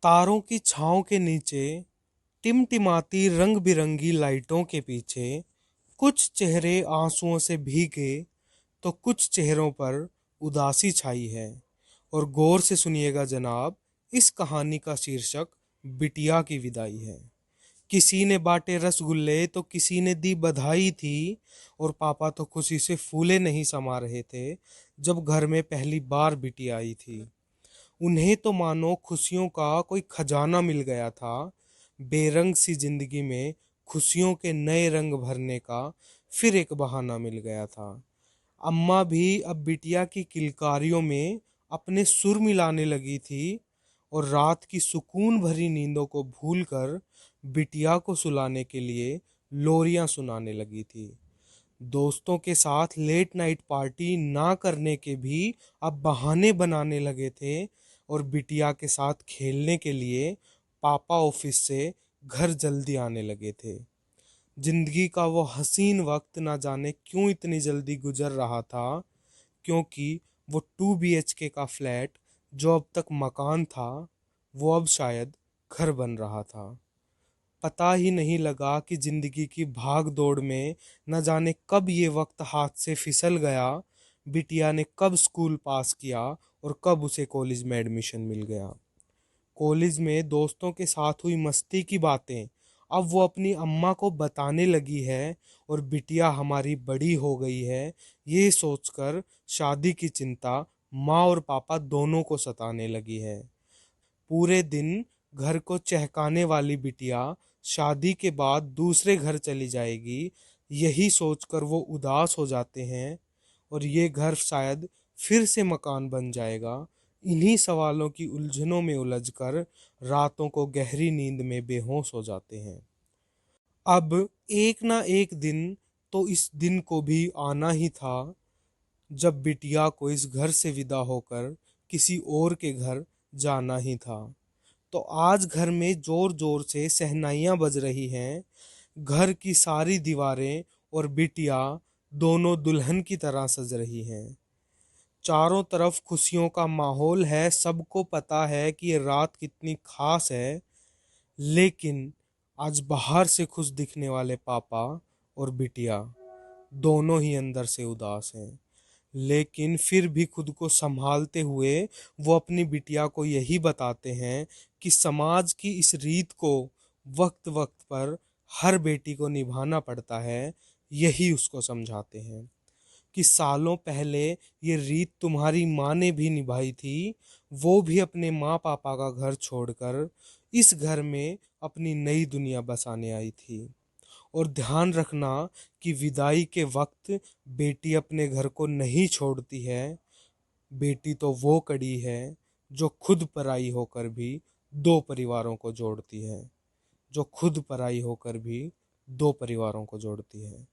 तारों की छांव के नीचे, टिमटिमाती रंग बिरंगी लाइटों के पीछे कुछ चेहरे आंसुओं से भीगे तो कुछ चेहरों पर उदासी छाई है। और गौर से सुनिएगा जनाब, इस कहानी का शीर्षक बिटिया की विदाई है। किसी ने बांटे रसगुल्ले तो किसी ने दी बधाई थी। और पापा तो खुशी से फूले नहीं समा रहे थे जब घर में पहली बार बिटिया आई थी। उन्हें तो मानो खुशियों का कोई खजाना मिल गया था। बेरंग सी जिंदगी में खुशियों के नए रंग भरने का फिर एक बहाना मिल गया था। अम्मा भी अब बिटिया की किलकारियों में अपने सुर मिलाने लगी थी और रात की सुकून भरी नींदों को भूलकर बिटिया को सुलाने के लिए लोरियां सुनाने लगी थी। दोस्तों के साथ लेट नाइट पार्टी ना करने के भी अब बहाने बनाने लगे थे और बिटिया के साथ खेलने के लिए पापा ऑफिस से घर जल्दी आने लगे थे। जिंदगी का वो हसीन वक्त ना जाने क्यों इतनी जल्दी गुजर रहा था, क्योंकि वो 2 BHK का फ्लैट जो अब तक मकान था वो अब शायद घर बन रहा था। पता ही नहीं लगा कि जिंदगी की भाग दौड़ में न जाने कब ये वक्त हाथ से फिसल गया। बिटिया ने कब स्कूल पास किया और कब उसे कॉलेज में एडमिशन मिल गया। कॉलेज में दोस्तों के साथ हुई मस्ती की बातें अब वो अपनी अम्मा को बताने लगी है और बिटिया हमारी बड़ी हो गई है, ये सोचकर शादी की चिंता माँ और पापा दोनों को सताने लगी है। पूरे दिन घर को चहकाने वाली बिटिया शादी के बाद दूसरे घर चली जाएगी, यही सोचकर वो उदास हो जाते हैं। और ये घर शायद फिर से मकान बन जाएगा। इन्हीं सवालों की उलझनों में उलझकर रातों को गहरी नींद में बेहोश हो जाते हैं। अब एक ना एक दिन तो इस दिन को भी आना ही था जब बिटिया को इस घर से विदा होकर किसी और के घर जाना ही था। तो आज घर में जोर जोर से शहनाइयां बज रही हैं। घर की सारी दीवारें और बिटिया दोनों दुल्हन की तरह सज रही हैं। चारों तरफ खुशियों का माहौल है, सबको पता है कि ये रात कितनी खास है। लेकिन आज बाहर से खुश दिखने वाले पापा और बिटिया दोनों ही अंदर से उदास हैं। लेकिन फिर भी खुद को संभालते हुए वो अपनी बिटिया को यही बताते हैं कि समाज की इस रीत को वक्त वक्त पर हर बेटी को निभाना पड़ता है। यही उसको समझाते हैं कि सालों पहले ये रीत तुम्हारी माँ ने भी निभाई थी। वो भी अपने माँ पापा का घर छोड़कर इस घर में अपनी नई दुनिया बसाने आई थी। और ध्यान रखना कि विदाई के वक्त बेटी अपने घर को नहीं छोड़ती है। बेटी तो वो कड़ी है जो खुद पराई होकर भी दो परिवारों को जोड़ती है। जो खुद पराई होकर भी दो परिवारों को जोड़ती है।